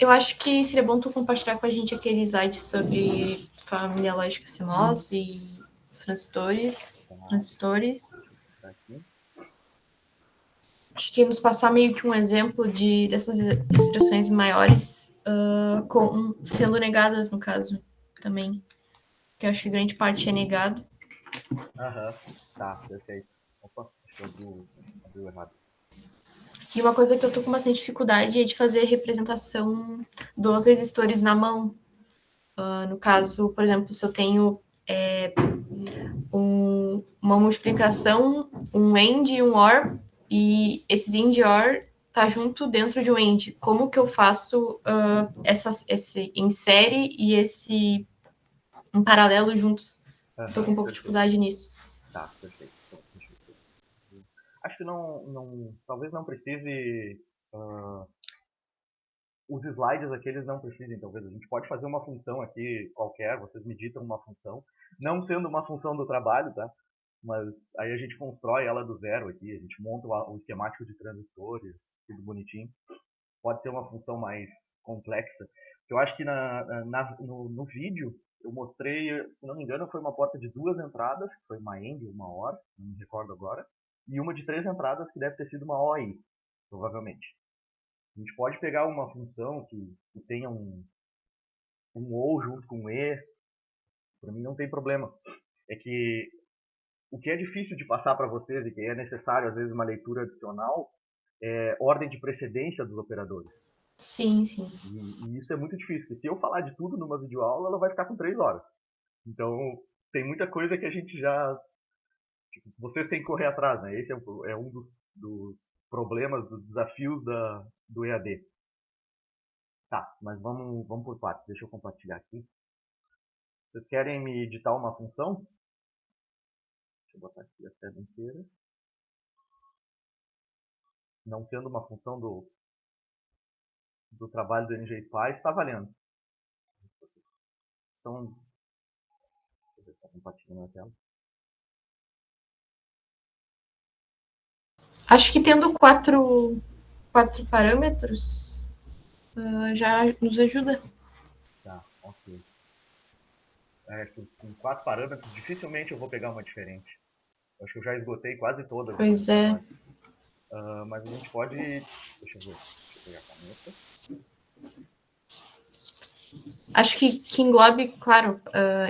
Eu acho que seria bom tu compartilhar com a gente aquele slide sobre família lógica CMOS e os transistores. Tá, tá aqui. Acho que nos passar meio que um exemplo dessas expressões maiores sendo negadas, no caso, também. Que eu acho que grande parte é negado. Aham, tá, perfeito. Opa, acho que abriu errado. E uma coisa que eu tô com bastante dificuldade é de fazer representação dos resistores na mão. No caso, por exemplo, se eu tenho uma multiplicação, um AND e um OR, e esses AND e OR tá junto dentro de um AND. Como que eu faço esse em série e esse em paralelo juntos? Tô com Aham, um pouco de perfeito. dificuldade nisso. Tá, perfeito. Então, deixa eu ver. Acho que talvez não precise. ah, os slides aqui eles não precisem, talvez. A gente pode fazer uma função aqui qualquer, vocês me ditam uma função, não sendo uma função do trabalho, tá? Mas aí a gente constrói ela do zero aqui, a gente monta o esquemático de transistores, tudo bonitinho. Pode ser uma função mais complexa. Eu acho que no vídeo eu mostrei, se não me engano, foi uma porta de 2 entradas, que foi uma AND, uma OR, não me recordo agora, e uma de 3 entradas, que deve ter sido uma OI, provavelmente. A gente pode pegar uma função que tenha um OU junto com um E, para mim não tem problema. É que o que é difícil de passar para vocês e que é necessário, às vezes, uma leitura adicional, é ordem de precedência dos operadores. Sim, sim. E isso é muito difícil, porque se eu falar de tudo numa videoaula, ela vai ficar com 3 horas. Então, tem muita coisa que a gente já... Tipo, vocês têm que correr atrás, né? Esse é um dos problemas, dos desafios do EAD. Tá, mas vamos por partes. Deixa eu compartilhar aqui. Vocês querem me editar uma função? Deixa eu botar aqui a tela inteira. Não sendo uma função do trabalho do NGSpice, está valendo. Estão... Deixa eu ver se está compartilhando a tela. Acho que tendo quatro parâmetros já nos ajuda. Tá, ok. Com 4 parâmetros, dificilmente eu vou pegar uma diferente. Eu acho que eu já esgotei quase todas aqui Pois nessa é. imagem. Mas a gente pode... Deixa eu ver. Deixa eu pegar a caneta. Acho que englobe, claro,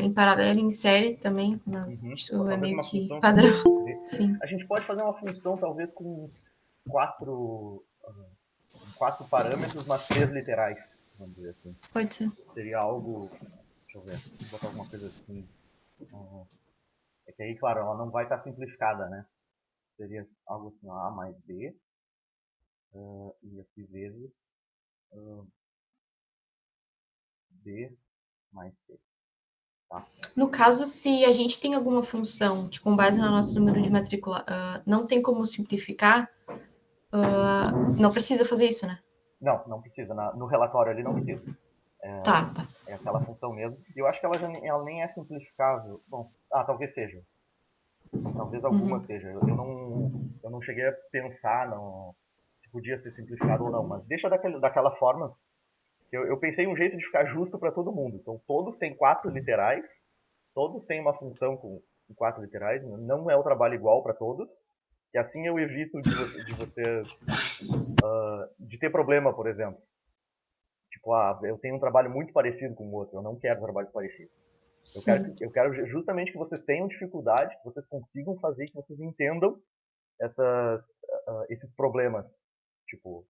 em paralelo e em série também, mas Uhum. Ou isso é talvez meio uma que função que padrão. tenha que ser. Sim, A gente pode fazer uma função talvez com 4 parâmetros, mas 3 literais, vamos dizer assim. pode ser. Seria algo... Deixa eu ver. Vou botar alguma coisa assim. Uh, É que aí, claro, ela não vai estar simplificada, né? Seria algo assim, A mais B, e aqui vezes uh, B mais C, tá? No caso, se a gente tem alguma função que, com base no nosso número de matrícula, não tem como simplificar, não precisa fazer isso, né? Não, não precisa. No relatório ali não precisa. Tá, tá. É aquela função mesmo. E eu acho que ela nem é simplificável. Bom, talvez seja. Talvez alguma seja. Eu não cheguei a pensar se podia ser simplificado ou não, mas deixa daquela forma. Eu pensei em um jeito de ficar justo para todo mundo. Então, todos têm 4 literais, todos têm uma função com 4 literais, não é o trabalho igual para todos, e assim eu evito de vocês de ter problema, por exemplo. Tipo, eu tenho um trabalho muito parecido com o outro, eu não quero um trabalho parecido. Sim. Eu quero justamente que vocês tenham dificuldade, que vocês consigam fazer, que vocês entendam esses problemas. Tipo,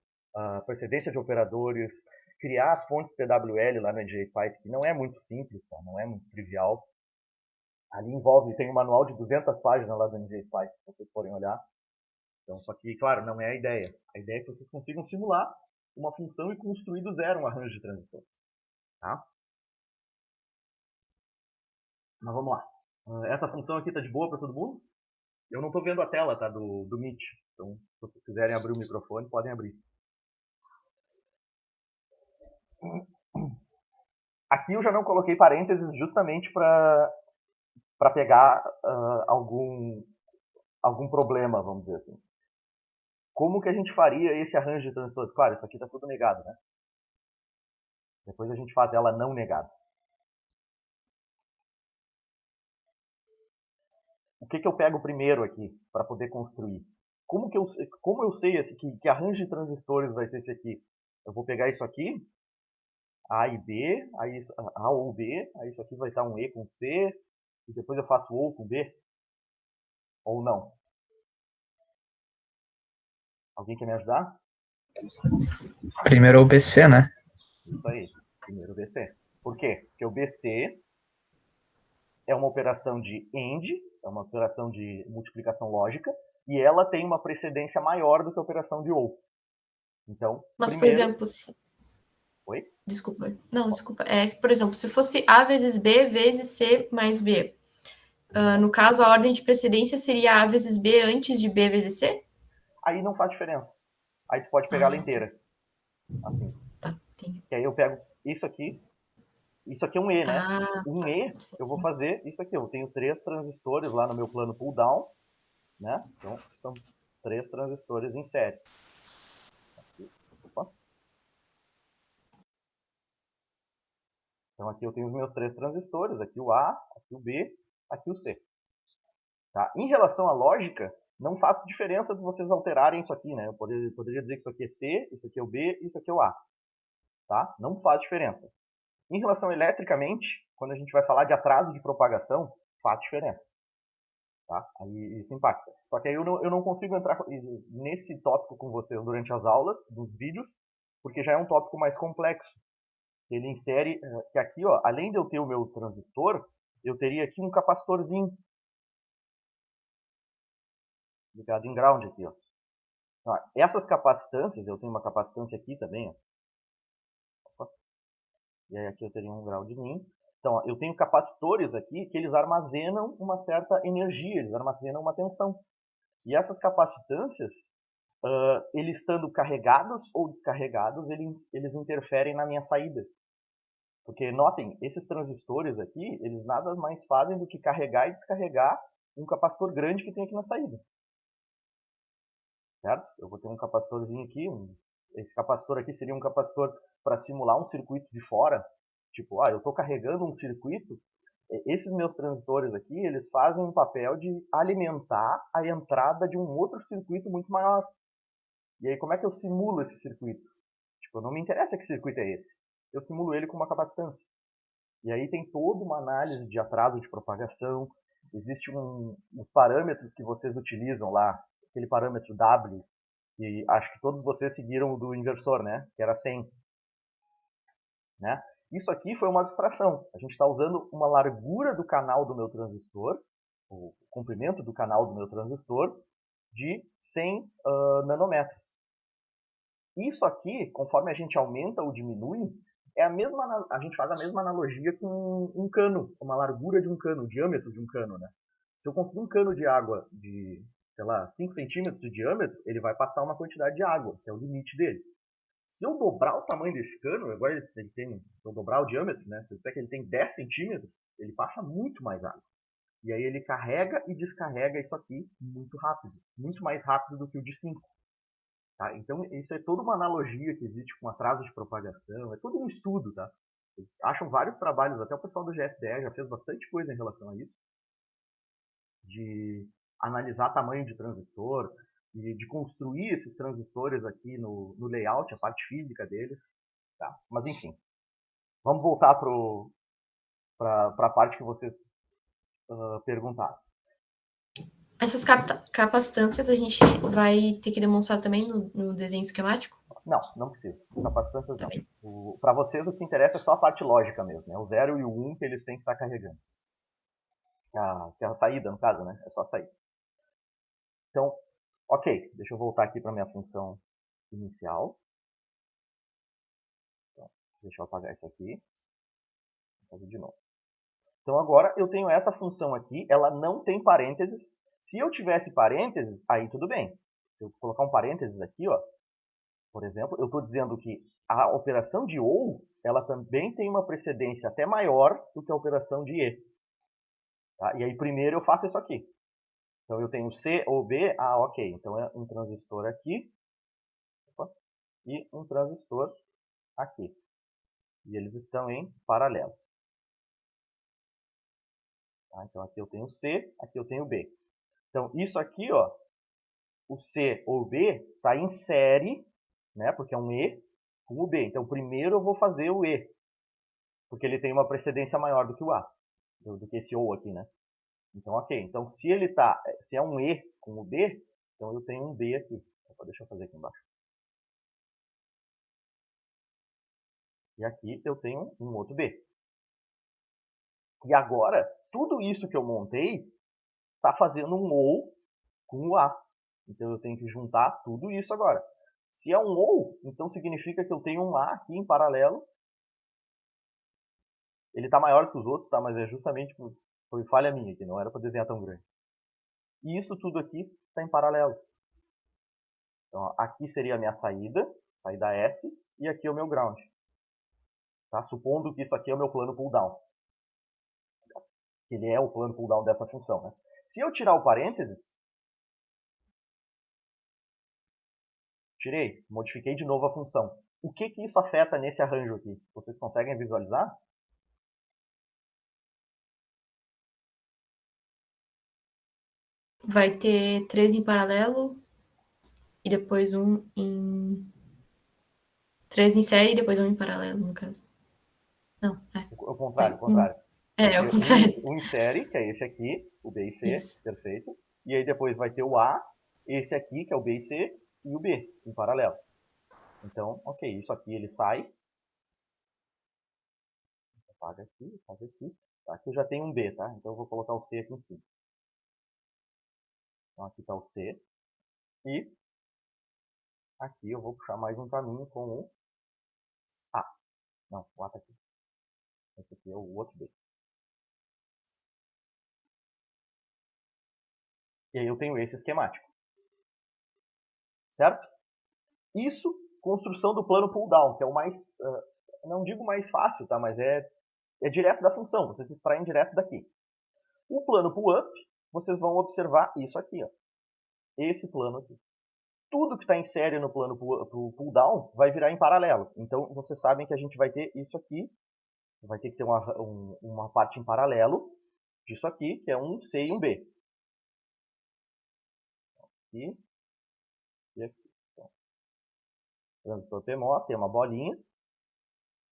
precedência de operadores, criar as fontes PWL lá no NGSpice, que não é muito simples, tá? Não é muito trivial. Ali tem um manual de 200 páginas lá do NGSpice, se vocês forem olhar. Então, só que, claro, não é a ideia. A ideia é que vocês consigam simular uma função e construir do zero um arranjo de transitores. Tá? Mas vamos lá. Essa função aqui está de boa para todo mundo? Eu não estou vendo a tela, tá, do Meet. Então, se vocês quiserem abrir o microfone, podem abrir. Aqui eu já não coloquei parênteses justamente para pegar algum problema, vamos dizer assim. Como que a gente faria esse arranjo de transitores? Claro, isso aqui está tudo negado, né? Depois a gente faz ela não negada. O que eu pego primeiro aqui para poder construir? Como eu sei que arranjo de transistores vai ser esse aqui? Eu vou pegar isso aqui, A e B, aí A ou B, aí isso aqui vai estar um E com C, e depois eu faço O com B? Ou não? Alguém quer me ajudar? Primeiro o BC, né? Isso aí, primeiro o BC. Por quê? Porque o BC é uma operação de AND, é uma operação de multiplicação lógica, e ela tem uma precedência maior do que a operação de OR. Então, Mas, por primeiro... exemplo, Oi? desculpa. Não, desculpa. Por exemplo, se fosse A vezes B vezes C mais B, no caso, a ordem de precedência seria A vezes B antes de B vezes C? Aí não faz diferença. Aí tu pode pegar ela inteira. Assim. Tá, entendi. E aí eu pego isso aqui é um E, né? Um Tá. E, Sim, eu vou sim. fazer isso aqui. Eu tenho 3 transistores lá no meu plano pull down, né? Então, são 3 transistores em série. Aqui. Opa. Então aqui eu tenho os meus 3 transistores, aqui o A, aqui o B, aqui o C. Tá? Em relação à lógica, não faz diferença de vocês alterarem isso aqui, né? Eu poderia dizer que isso aqui é C, isso aqui é o B, isso aqui é o A. Tá? Não faz diferença. Em relação eletricamente, quando a gente vai falar de atraso de propagação, faz diferença. Tá? Aí isso impacta. Só que aí eu não consigo entrar nesse tópico com vocês durante as aulas, dos vídeos, porque já é um tópico mais complexo. Ele insere que aqui, ó, além de eu ter o meu transistor, eu teria aqui um capacitorzinho ligado em ground aqui, ó. Então, essas capacitâncias, eu tenho uma capacitância aqui também, ó. Opa. E aí aqui eu teria um ground min. Então, ó, eu tenho capacitores aqui que eles armazenam uma certa energia, eles armazenam uma tensão. E essas capacitâncias, eles estando carregados ou descarregados, eles interferem na minha saída. Porque, notem, esses transistores aqui, eles nada mais fazem do que carregar e descarregar um capacitor grande que tem aqui na saída. Certo? Eu vou ter um capacitorzinho aqui, esse capacitor aqui seria um capacitor para simular um circuito de fora. Tipo, eu estou carregando um circuito, esses meus transistores aqui, eles fazem um papel de alimentar a entrada de um outro circuito muito maior. E aí, como é que eu simulo esse circuito? Tipo, não me interessa que circuito é esse. Eu simulo ele com uma capacitância. E aí tem toda uma análise de atraso de propagação. Existem uns parâmetros que vocês utilizam lá, aquele parâmetro W, que acho que todos vocês seguiram o do inversor, né? Que era 100. Né? Isso aqui foi uma abstração. A gente está usando uma largura do canal do meu transistor, o comprimento do canal do meu transistor, de 100 nanômetros. Isso aqui, conforme a gente aumenta ou diminui, a gente faz a mesma analogia com um cano, uma largura de um cano, o diâmetro de um cano, né? Se eu conseguir um cano de água de, sei lá, 5 centímetros de diâmetro, ele vai passar uma quantidade de água, que é o limite dele. Se eu dobrar o tamanho desse cano, agora se eu dobrar o diâmetro, né? Se eu disser que ele tem 10 centímetros, ele passa muito mais água. E aí ele carrega e descarrega isso aqui muito rápido, muito mais rápido do que o de 5. Tá? Então, isso é toda uma analogia que existe com atraso de propagação, é todo um estudo. Tá? Eles acham vários trabalhos, até o pessoal do GSDE já fez bastante coisa em relação a isso, de analisar tamanho de transistor e de construir esses transistores aqui no layout, a parte física deles. Tá? Mas, enfim, vamos voltar para a parte que vocês perguntaram. Essas capacitâncias a gente vai ter que demonstrar também no desenho esquemático? Não, não precisa. As capacitâncias Tá não. bem. Para vocês, o que interessa é só a parte lógica mesmo. Né? O 0 e o 1 que eles têm que estar carregando. Que é a saída, no caso, né? É só a saída. Então, ok. Deixa eu voltar aqui para minha função inicial. Então, deixa eu apagar isso aqui. Vou fazer de novo. Então, agora eu tenho essa função aqui. Ela não tem parênteses. Se eu tivesse parênteses, aí tudo bem. Se eu colocar um parênteses aqui, ó, por exemplo, eu estou dizendo que a operação de OU, ela também tem uma precedência até maior do que a operação de E. Tá? E aí primeiro eu faço isso aqui. Então eu tenho C ou B, ok. Então é um transistor aqui e um transistor aqui. E eles estão em paralelo. Tá? Então aqui eu tenho C, aqui eu tenho B. Então isso aqui, ó, o C ou o B está em série, né, porque é um E com o B. Então primeiro eu vou fazer o E, porque ele tem uma precedência maior do que o A, do que esse OU aqui, né? Então ok, então se é um E com o B, então eu tenho um B aqui. Deixa eu fazer aqui embaixo. E aqui eu tenho um outro B. E agora, tudo isso que eu montei está fazendo um OU com o A. Então eu tenho que juntar tudo isso agora. Se é um OU, então significa que eu tenho um A aqui em paralelo. Ele está maior que os outros, tá? Mas é justamente foi falha minha, que não era para desenhar tão grande. E isso tudo aqui está em paralelo. Então aqui seria a minha saída S, e aqui é o meu ground. Tá? Supondo que isso aqui é o meu plano pull down. Ele é o plano pull down dessa função, né? Se eu tirar o parênteses, tirei, modifiquei de novo a função. O que isso afeta nesse arranjo aqui? Vocês conseguem visualizar? Vai ter 3 em paralelo e depois 3 em série e depois 1 em paralelo, no caso. Não, é. O contrário, o contrário. É o contrário. Um em série, que é esse aqui, o B e C, Isso. perfeito. E aí depois vai ter o A, esse aqui, que é o B e C, e o B, em paralelo. Então, ok, isso aqui ele sai. Apaga aqui, faz aqui. Tá, aqui eu já tenho um B, tá? Então eu vou colocar o C aqui em cima. Então aqui está o C. E aqui eu vou puxar mais um caminho com o A. Não, o A está aqui. Esse aqui é o outro B. E aí eu tenho esse esquemático. Certo? Isso, construção do plano pull down, que é o mais, não digo mais fácil, tá? Mas é direto da função, vocês extraem direto daqui. O plano pull up, vocês vão observar isso aqui, ó. Esse plano aqui. Tudo que está em série no plano pull down vai virar em paralelo. Então vocês sabem que a gente vai ter isso aqui, vai ter que ter uma parte em paralelo disso aqui, que é um C e um B. Aqui e aqui. Então, tem uma bolinha.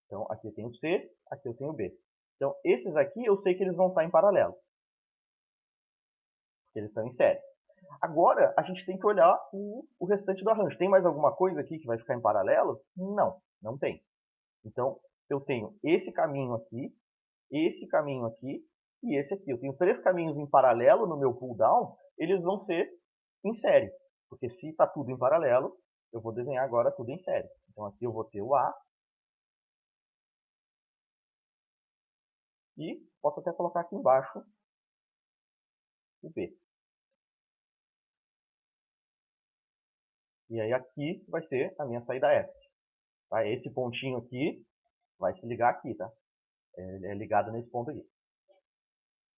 Então aqui eu tenho o C, aqui eu tenho o B. Então esses aqui eu sei que eles vão estar em paralelo. Porque eles estão em série. Agora a gente tem que olhar o restante do arranjo. Tem mais alguma coisa aqui que vai ficar em paralelo? Não, não tem. Então eu tenho esse caminho aqui e esse aqui. Eu tenho 3 caminhos em paralelo no meu pull down, eles vão ser em série. Porque se está tudo em paralelo, eu vou desenhar agora tudo em série. Então aqui eu vou ter o A. E posso até colocar aqui embaixo o B. E aí aqui vai ser a minha saída S. Tá? Esse pontinho aqui vai se ligar aqui, tá? É ligado nesse ponto aqui.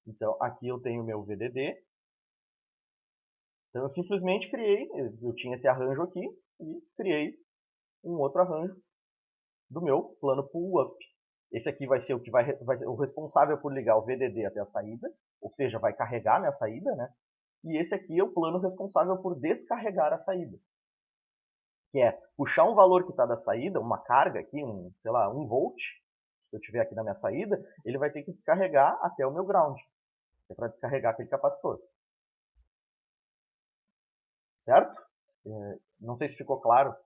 Então aqui eu tenho o meu VDD. Então eu simplesmente criei, eu tinha esse arranjo aqui e criei um outro arranjo do meu plano pull up. Esse aqui vai ser o que vai ser o responsável por ligar o VDD até a saída, ou seja, vai carregar minha saída, né? E esse aqui é o plano responsável por descarregar a saída. Que é puxar um valor que está da saída, uma carga aqui, sei lá, 1 volt, se eu tiver aqui na minha saída, ele vai ter que descarregar até o meu ground. É para descarregar aquele capacitor. Certo? Não sei se ficou claro.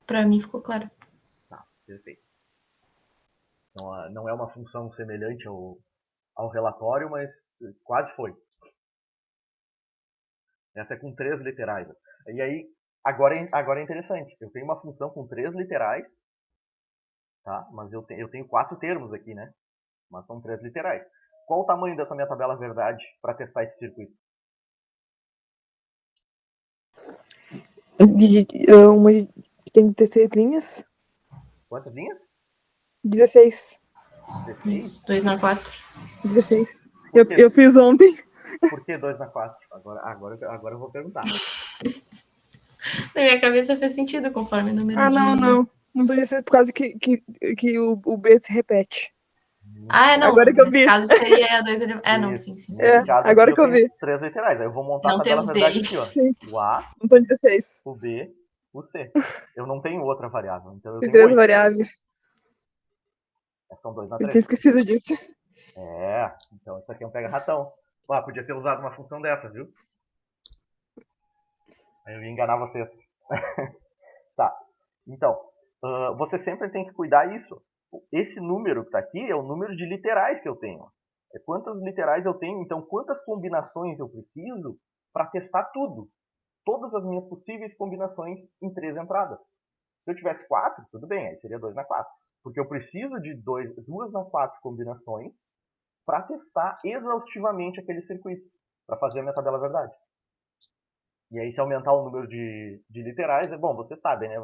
Para mim ficou claro. Tá, perfeito. Então, não é uma função semelhante ao relatório, mas quase foi. Essa é com 3 literais. E aí, agora é interessante. Eu tenho uma função com 3 literais, tá? Mas eu tenho 4 termos aqui, né? Mas são 3 literais. Qual o tamanho dessa minha tabela verdade para testar esse circuito? Uma tem 16 linhas. Quantas linhas? 16. 16? Isso, 2 na 4. 16. Eu fiz ontem. Por que 2 na 4? Agora eu vou perguntar. Na minha cabeça fez sentido conforme o número Não, de... não. Não podia ser por causa que o B se repete. Ah, não. Agora que eu Nesse vi. caso seria 2 não, sim, Isso. sim. Nesse caso aqui agora eu que eu tenho vi. 3 literais. Aí eu vou montar a Não tabela temos verdade D. aqui, ó. Sim. O A, Não são 16. o B, o C. Eu não tenho outra variável, então eu Tem tenho 3 8. variáveis. São 2 na Eu tinha 3. esquecido disso. Então isso aqui é um pega-ratão. Podia ter usado uma função dessa, viu? Aí eu ia enganar vocês. Tá. Então, você sempre tem que cuidar isso. Esse número que está aqui é o número de literais que eu tenho. É quantas literais eu tenho, então quantas combinações eu preciso para testar tudo. Todas as minhas possíveis combinações em 3 entradas. Se eu tivesse 4, tudo bem, aí seria 2 na 4. Porque eu preciso de 2 na 4 combinações para testar exaustivamente aquele circuito, para fazer a minha tabela verdade. E aí, se aumentar o número de literais, bom, vocês sabem, né?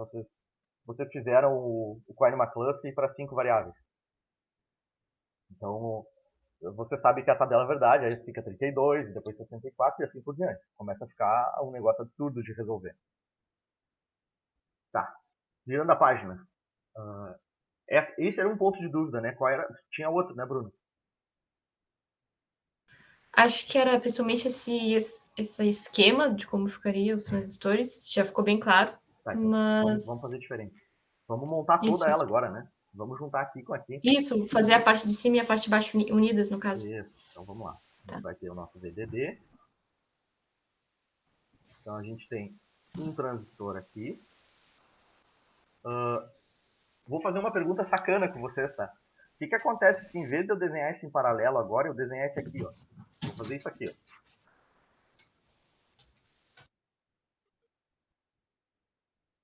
Vocês fizeram o Coin-McCluskey para 5 variáveis. Então, você sabe que a tabela é verdade, aí fica 32, depois 64 e assim por diante. Começa a ficar um negócio absurdo de resolver. Tá. Virando a página. Esse era um ponto de dúvida, né? Qual era? Tinha outro, né, Bruno? Acho que era principalmente esse esquema de como ficaria os transistores. Já ficou bem claro. Tá, então vamos Mas... fazer diferente. Vamos montar toda ela agora, né? Vamos juntar aqui com aqui. Isso, fazer a parte de cima e a parte de baixo unidas, no caso. Isso, então vamos lá. A Tá. gente vai ter o nosso VDD. Então a gente tem um transistor aqui. Vou fazer uma pergunta sacana com vocês, tá? O que acontece se em vez de eu desenhar isso em paralelo agora, eu desenhar esse aqui, ó? Vou fazer isso aqui, ó.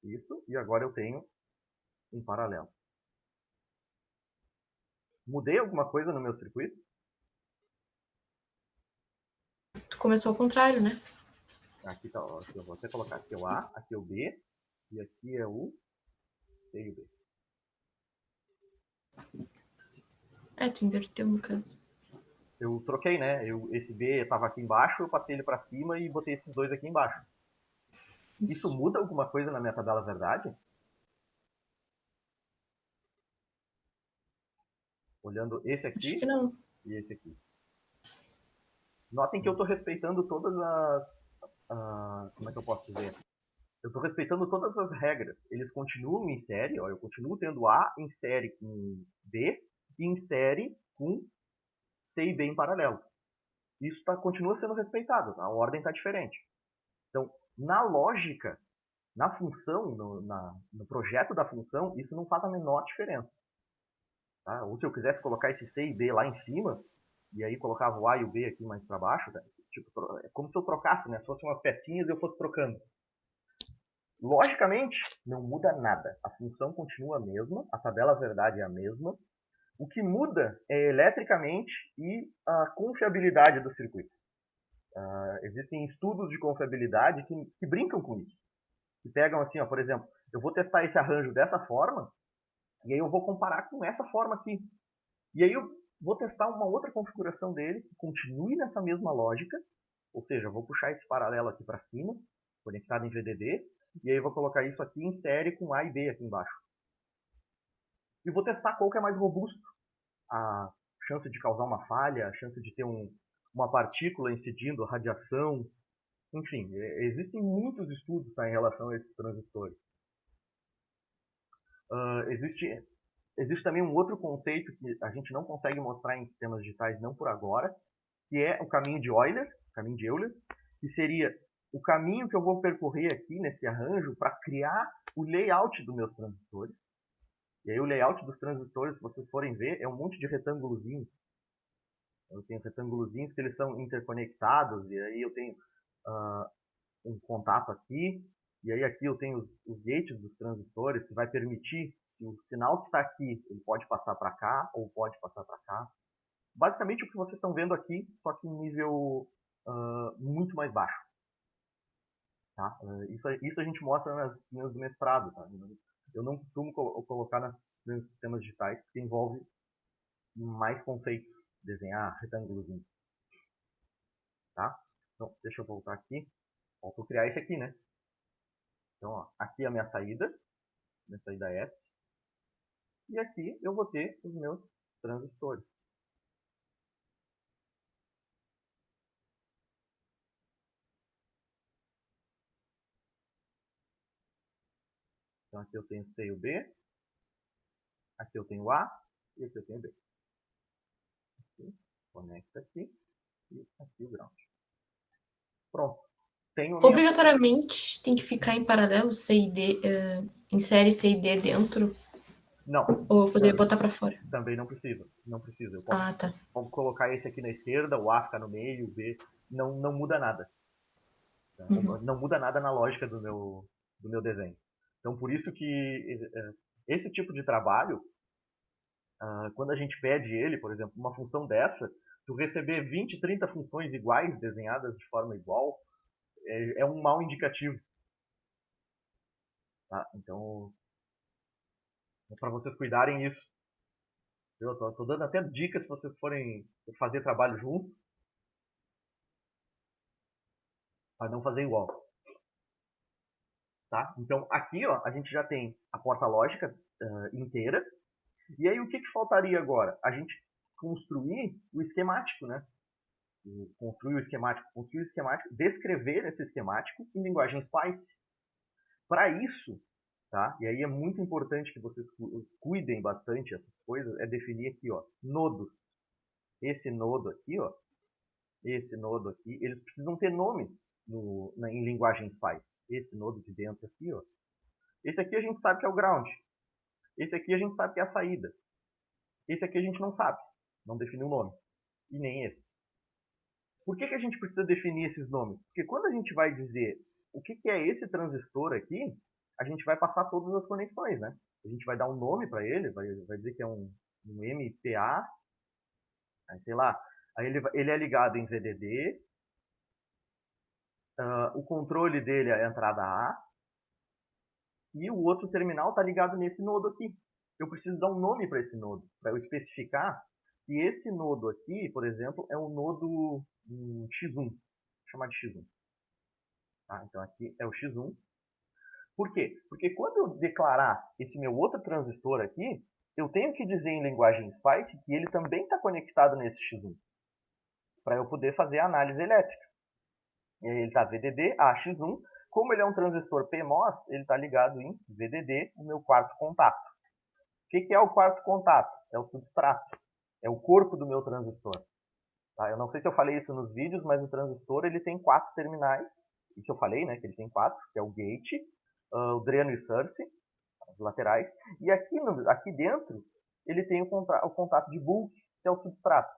Isso, e agora eu tenho em paralelo. Mudei alguma coisa no meu circuito? Tu começou ao contrário, né? Aqui tá, ó, aqui eu vou até colocar aqui é o A, aqui é o B, e aqui é o C e o B. Tu inverteu no caso. Eu troquei, né? Esse B estava aqui embaixo, eu passei ele para cima e botei esses dois aqui embaixo. Isso muda alguma coisa na minha tabela verdade? Olhando esse Acho aqui que não. e esse aqui. Notem que eu estou respeitando todas as... como é que eu posso dizer? Eu estou respeitando todas as regras. Eles continuam em série, ó, eu continuo tendo A em série com B e em série com C e B em paralelo. Isso continua sendo respeitado, a ordem está diferente. Então, na lógica, na função, no projeto da função, isso não faz a menor diferença. Tá? Ou se eu quisesse colocar esse C e B lá em cima, e aí colocava o A e o B aqui mais para baixo, tá? Tipo, é como se eu trocasse, né? Se fossem umas pecinhas eu fosse trocando. Logicamente, não muda nada. A função continua a mesma, a tabela verdade é a mesma. O que muda é eletricamente e a confiabilidade do circuito. Existem estudos de confiabilidade que brincam com isso. Que pegam assim, ó, por exemplo, eu vou testar esse arranjo dessa forma, e aí eu vou comparar com essa forma aqui. E aí eu vou testar uma outra configuração dele que continue nessa mesma lógica, ou seja, eu vou puxar esse paralelo aqui para cima, conectado em VDD, e aí eu vou colocar isso aqui em série com A e B aqui embaixo. E vou testar qual que é mais robusto. A chance de causar uma falha, a chance de ter uma partícula incidindo, radiação, enfim, existem muitos estudos, tá, em relação a esses transistores. Existe também um outro conceito que a gente não consegue mostrar em sistemas digitais, não por agora, que é o caminho de Euler, que seria o caminho que eu vou percorrer aqui nesse arranjo para criar o layout dos meus transistores. E aí o layout dos transistores, se vocês forem ver, é um monte de retângulozinhos. Eu tenho retângulozinhos que eles são interconectados, e aí eu tenho um contato aqui, e aí aqui eu tenho os gates dos transistores, que vai permitir, se o sinal que está aqui, ele pode passar para cá, ou pode passar para cá. Basicamente o que vocês estão vendo aqui, só que em nível muito mais baixo. Tá? Isso a gente mostra nas linhas do mestrado. Tá? Eu não costumo colocar nos sistemas digitais, porque envolve mais conceitos, desenhar retângulos. tá? Então, deixa eu voltar aqui. Vou criar esse aqui, né? Então, ó, aqui é a minha saída S. E aqui eu vou ter os meus transistores. Então, aqui eu tenho C e o B. Aqui eu tenho o A. E aqui eu tenho o B. Aqui, conecta aqui. E aqui o ground. Pronto. Tenho minha... Obrigatoriamente tem que ficar em paralelo C e D, em série C e D dentro? Não. Ou poder botar para fora? Também não precisa. Não precisa. Eu posso, tá. posso colocar esse aqui na esquerda, o A ficar no meio, o B. Não muda nada. Tá? Não muda nada na lógica do meu desenho. Então, por isso que esse tipo de trabalho, quando a gente pede ele, por exemplo, uma função dessa, tu receber 20, 30 funções iguais, desenhadas de forma igual, é um mau indicativo. Tá? Então, é para vocês cuidarem isso. Eu tô dando até dicas se vocês forem fazer trabalho junto, para não fazer igual. Tá? Então, aqui ó, a gente já tem a porta lógica inteira. E aí, o que faltaria agora? A gente construir o esquemático, né? Construir o esquemático, descrever esse esquemático em linguagem SPICE. Para isso, tá? E aí é muito importante que vocês cuidem bastante essas coisas, é definir aqui, ó, nodo. Esse nodo aqui, ó, eles precisam ter nomes em linguagem SPICE. Esse nodo de dentro aqui, ó. Esse aqui a gente sabe que é o ground. Esse aqui a gente sabe que é a saída. Esse aqui a gente não sabe, não definiu o nome. E nem esse. Por que a gente precisa definir esses nomes? Porque quando a gente vai dizer o que é esse transistor aqui, a gente vai passar todas as conexões, né? A gente vai dar um nome para ele, vai dizer que é um MPA, aí, sei lá, aí ele é ligado em VDD, o controle dele é a entrada A, e o outro terminal está ligado nesse nodo aqui. Eu preciso dar um nome para esse nodo, para eu especificar que esse nodo aqui, por exemplo, é um nodo X1. Vou chamar de X1. Tá? Então aqui é o X1. Por quê? Porque quando eu declarar esse meu outro transistor aqui, eu tenho que dizer em linguagem SPICE que ele também está conectado nesse X1. Para eu poder fazer a análise elétrica. E aí ele está VDD, AX1. Como ele é um transistor PMOS, ele está ligado em VDD, o meu quarto contato. O que é o quarto contato? É o substrato. É o corpo do meu transistor. Tá? Eu não sei se eu falei isso nos vídeos, mas o transistor ele tem 4 terminais. Isso eu falei, né? Que ele tem 4, que é o gate, o dreno e source, as laterais. E aqui dentro ele tem o contato de bulk, que é o substrato.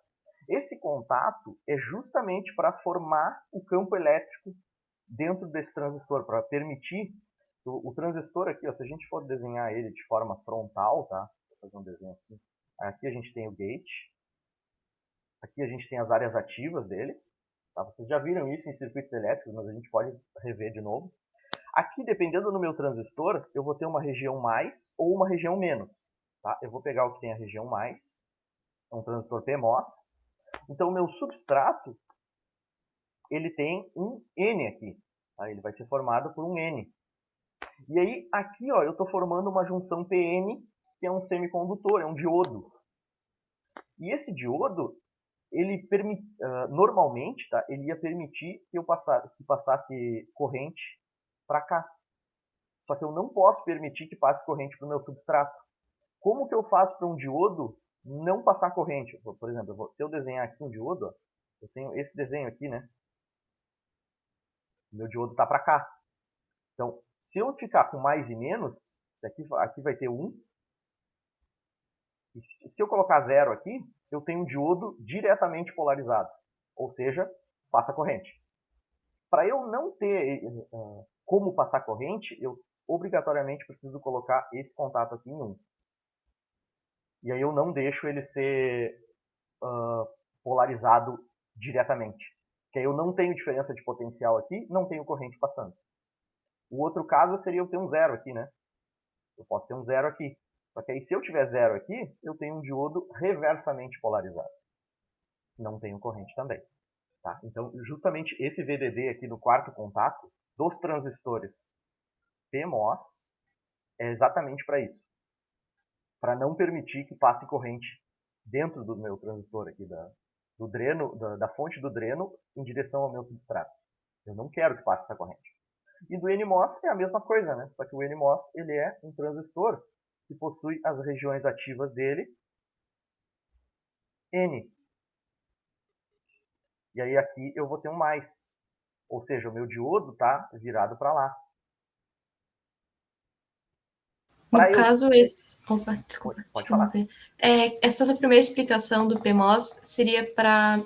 Esse contato é justamente para formar o campo elétrico dentro desse transistor, para permitir o transistor aqui, ó, se a gente for desenhar ele de forma frontal, tá? Vou fazer um desenho assim. Aqui a gente tem o gate, aqui a gente tem as áreas ativas dele. Tá? Vocês já viram isso em circuitos elétricos, mas a gente pode rever de novo. Aqui, dependendo do meu transistor, eu vou ter uma região mais ou uma região menos. Tá? Eu vou pegar o que tem a região mais, é um transistor PMOS. Então, o meu substrato, ele tem um N aqui. Tá? Ele vai ser formado por um N. E aí, aqui, ó, eu estou formando uma junção PN, que é um semicondutor, é um diodo. E esse diodo, ele normalmente, tá, ele ia permitir que eu passasse corrente para cá. Só que eu não posso permitir que passe corrente para o meu substrato. Como que eu faço para um diodo não passar corrente? Por exemplo, se eu desenhar aqui um diodo, ó, eu tenho esse desenho aqui, né? O meu diodo está para cá. Então, se eu ficar com mais e menos, aqui vai ter 1. E se eu colocar 0 aqui, eu tenho um diodo diretamente polarizado. Ou seja, passa corrente. Para eu não ter como passar corrente, eu obrigatoriamente preciso colocar esse contato aqui em 1. E aí eu não deixo ele ser polarizado diretamente. Porque aí eu não tenho diferença de potencial aqui, não tenho corrente passando. O outro caso seria eu ter um 0 aqui, né? Eu posso ter um 0 aqui. Só que aí se eu tiver 0 aqui, eu tenho um diodo reversamente polarizado. Não tenho corrente também. Tá? Então, justamente esse VDD aqui no quarto contato dos transistores PMOS é exatamente para isso. Para não permitir que passe corrente dentro do meu transistor aqui, do dreno, da fonte do dreno em direção ao meu substrato. Eu não quero que passe essa corrente. E do NMOS é a mesma coisa, né? Só que o NMOS ele é um transistor que possui as regiões ativas dele N. E aí aqui eu vou ter um mais. Ou seja, o meu diodo está virado para lá. No caso, esse... Opa, desculpa. Pode falar. Essa sua primeira explicação do PMOS seria para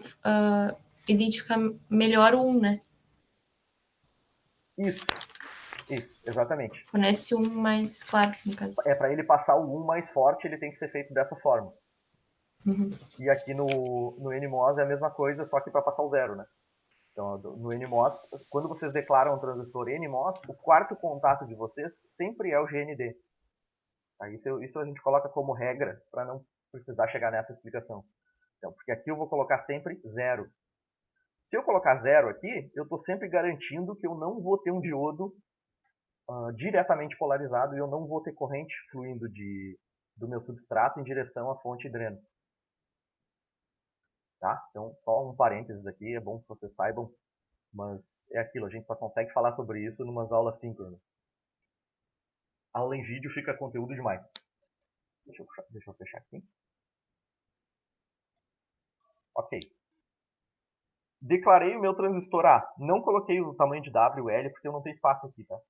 identificar melhor o 1, né? Isso, exatamente. Fornece um mais claro, no caso. Para ele passar o 1 mais forte, ele tem que ser feito dessa forma. Uhum. E aqui no NMOS é a mesma coisa, só que para passar o 0, né? Então, no NMOS, quando vocês declaram um transistor NMOS, o quarto contato de vocês sempre é o GND. Tá? Isso a gente coloca como regra para não precisar chegar nessa explicação. Então, porque aqui eu vou colocar sempre 0. Se eu colocar 0 aqui, eu estou sempre garantindo que eu não vou ter um diodo diretamente polarizado e eu não vou ter corrente fluindo do meu substrato em direção à fonte dreno. Tá? Então, só um parênteses aqui, é bom que vocês saibam, mas é aquilo, a gente só consegue falar sobre isso em umas aulas síncronas. Aula em vídeo fica conteúdo demais. Deixa eu fechar aqui. Ok. Declarei o meu transistor A. Não coloquei o tamanho de W e L porque eu não tenho espaço aqui, tá?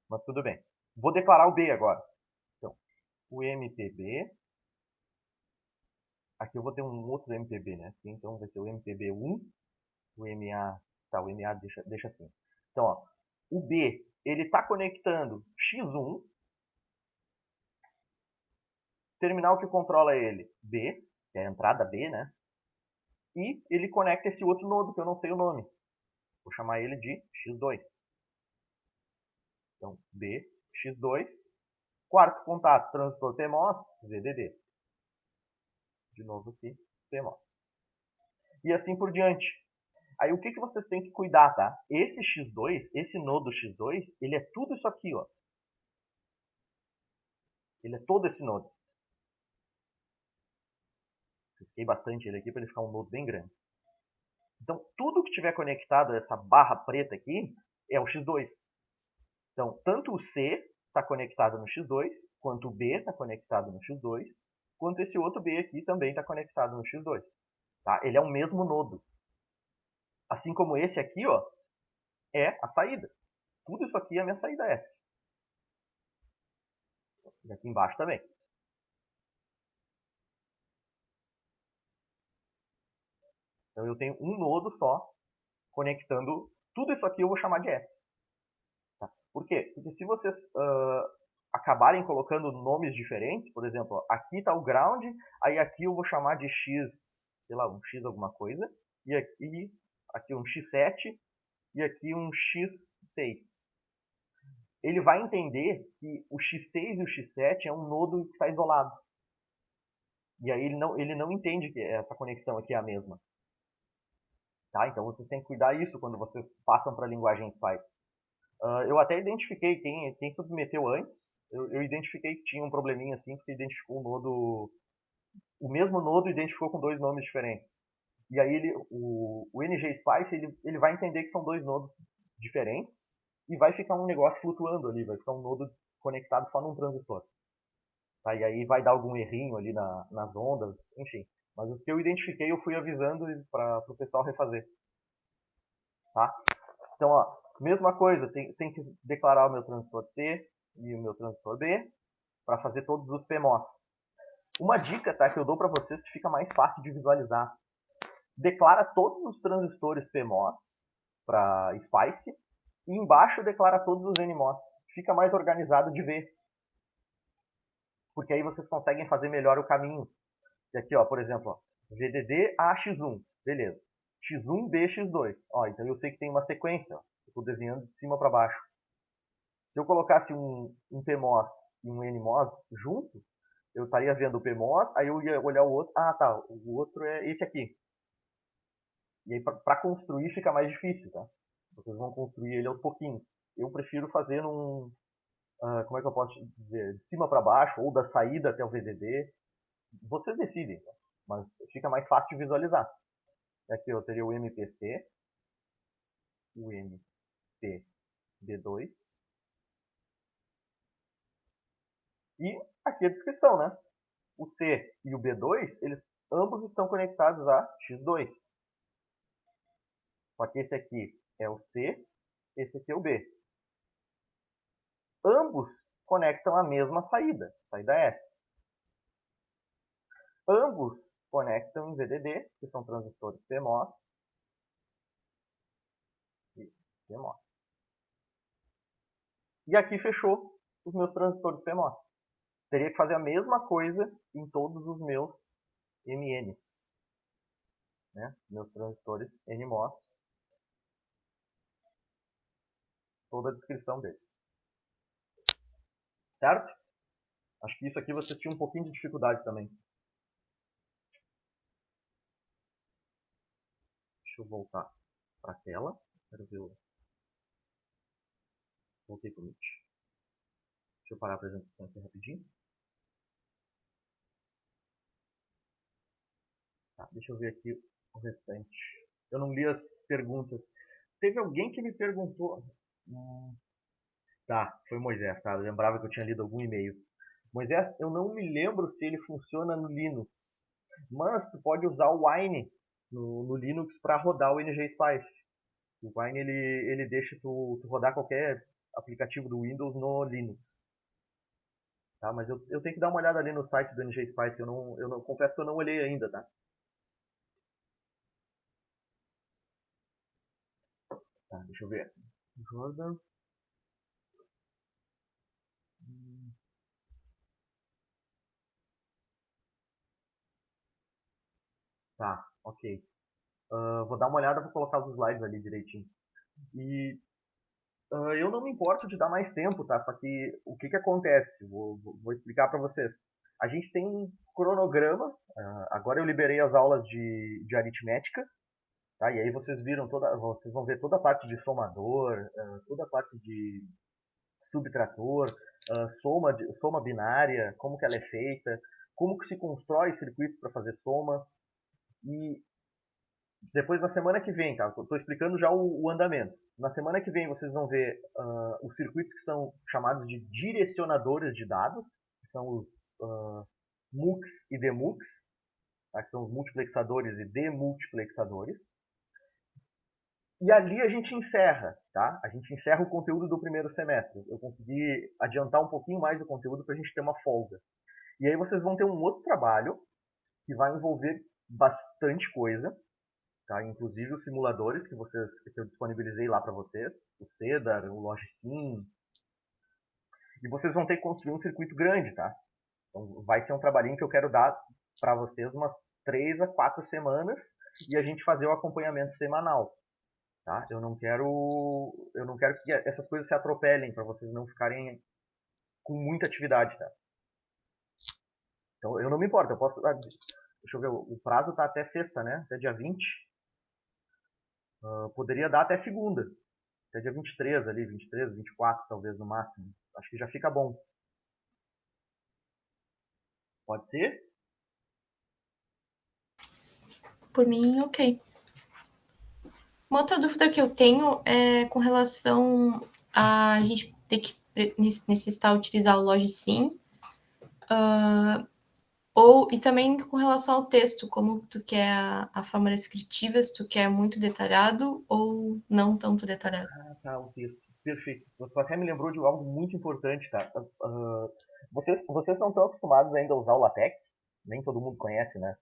Mas tudo bem. Vou declarar o B agora. Então, o MPB. Aqui eu vou ter um outro MPB, né? Então vai ser o MPB1. O MA... Tá, o MA deixa assim. Então, ó, o B, ele está conectando X1. Terminal que controla ele, B, que é a entrada B, né? E ele conecta esse outro nodo, que eu não sei o nome. Vou chamar ele de X2. Então, B, X2. Quarto contato, transistor PMOS, VDD. De novo aqui, PMOS. E assim por diante. Aí o que vocês têm que cuidar, tá? Esse X2, esse nodo X2, ele é tudo isso aqui, ó. Ele é todo esse nodo. Risquei bastante ele aqui para ele ficar um nodo bem grande. Então, tudo que tiver conectado a essa barra preta aqui é o X2. Então, tanto o C está conectado no X2, quanto o B está conectado no X2, quanto esse outro B aqui também está conectado no X2. Tá? Ele é o mesmo nodo. Assim como esse aqui, ó, é a saída. Tudo isso aqui é a minha saída S. E aqui embaixo também. Então eu tenho um nodo só conectando tudo isso aqui, eu vou chamar de S. Tá? Por quê? Porque se vocês acabarem colocando nomes diferentes, por exemplo, aqui está o ground, aí aqui eu vou chamar de X, sei lá, um X alguma coisa, e aqui um X7 e aqui um X6. Ele vai entender que o X6 e o X7 é um nodo que está isolado. E aí ele não entende que essa conexão aqui é a mesma. Tá? Então vocês têm que cuidar disso quando vocês passam para a linguagem SPICE. Eu até identifiquei quem submeteu antes. Eu identifiquei que tinha um probleminha assim, porque identificou um nodo. O mesmo nodo identificou com dois nomes diferentes. E aí o NGSpice ele vai entender que são dois nodos diferentes e vai ficar um negócio flutuando ali, vai ficar um nodo conectado só num transistor. Tá? E aí vai dar algum errinho ali nas ondas, enfim. Mas os que eu identifiquei eu fui avisando para o pessoal refazer. Tá? Então, ó, mesma coisa, tem que declarar o meu transistor C e o meu transistor B para fazer todos os PMOS. Uma dica, tá, que eu dou para vocês que fica mais fácil de visualizar. Declara todos os transistores PMOS para SPICE e embaixo declara todos os NMOS. Fica mais organizado de ver. Porque aí vocês conseguem fazer melhor o caminho. E aqui, ó, por exemplo, ó, VDD AX1, beleza. X1B X2. Ó, então eu sei que tem uma sequência, ó. Estou desenhando de cima para baixo. Se eu colocasse um PMOS e um NMOS junto, eu estaria vendo o PMOS, aí eu ia olhar o outro. Ah, tá, o outro é esse aqui. E aí para construir fica mais difícil, tá? Vocês vão construir ele aos pouquinhos. Eu prefiro fazer como é que eu posso dizer, de cima para baixo ou da saída até o VDD. Vocês decidem, tá? Mas fica mais fácil de visualizar. Aqui eu teria o MPC, o MPB2 e aqui a descrição, né? O C e o B2, eles ambos estão conectados a X2. Só que esse aqui é o C, esse aqui é o B. Ambos conectam a mesma saída, saída S. Ambos conectam em VDD, que são transistores PMOS e PMOS. E aqui fechou os meus transistores PMOS. Teria que fazer a mesma coisa em todos os meus MNs. Né? Meus transistores NMOS. Toda a descrição deles. Certo? Acho que isso aqui vocês tinham um pouquinho de dificuldade também. Deixa eu voltar para a tela. Quero ver o... Voltei para o Meet. Deixa eu parar a apresentação aqui rapidinho. Tá, deixa eu ver aqui o restante. Eu não li as perguntas. Teve alguém que me perguntou... Tá, foi o Moisés, tá? Eu lembrava que eu tinha lido algum e-mail. Moisés, eu não me lembro se ele funciona no Linux. Mas tu pode usar o Wine no Linux para rodar o NGSpice. O Wine ele deixa tu rodar qualquer aplicativo do Windows no Linux. Tá? Mas eu tenho que dar uma olhada ali no site do NGSpice, que eu não confesso que eu não olhei ainda, tá? Tá, deixa eu ver. Jordan. Tá, ok. Vou dar uma olhada para colocar os slides ali direitinho. E eu não me importo de dar mais tempo, tá? Só que o que acontece? Vou explicar para vocês. A gente tem um cronograma. Agora eu liberei as aulas de aritmética. Tá? E aí vocês vão ver toda a parte de somador, toda a parte de subtrator, soma binária, como que ela é feita, como que se constrói circuitos para fazer soma. E depois na semana que vem, tá? Estou explicando já o andamento. Na semana que vem vocês vão ver os circuitos que são chamados de direcionadores de dados, que são os MUX e DMUX, tá? Que são os multiplexadores e demultiplexadores. E ali a gente encerra, tá? A gente encerra o conteúdo do primeiro semestre. Eu consegui adiantar um pouquinho mais o conteúdo para a gente ter uma folga. E aí vocês vão ter um outro trabalho que vai envolver bastante coisa, tá? Inclusive os simuladores que eu disponibilizei lá para vocês, o CEDAR, o LogSim. E vocês vão ter que construir um circuito grande, tá? Então vai ser um trabalhinho que eu quero dar para vocês umas 3 a 4 semanas e a gente fazer o acompanhamento semanal. Tá? Eu não quero que essas coisas se atropelem para vocês não ficarem com muita atividade, tá? Então eu não me importo, eu posso... deixa eu ver, o prazo tá até sexta, né? Até dia 20. Poderia dar até segunda. Até dia 23 ali, 23, 24 talvez no máximo. Acho que já fica bom. Pode ser? Por mim, ok. Uma outra dúvida que eu tenho é com relação a gente ter que necessitar utilizar o LogSim, e também com relação ao texto, como tu quer a forma descritiva, se tu quer muito detalhado ou não tanto detalhado. Tá, o texto. Perfeito. Tu até me lembrou de algo muito importante, tá? Vocês não estão acostumados ainda a usar o LaTeX? Nem todo mundo conhece, né?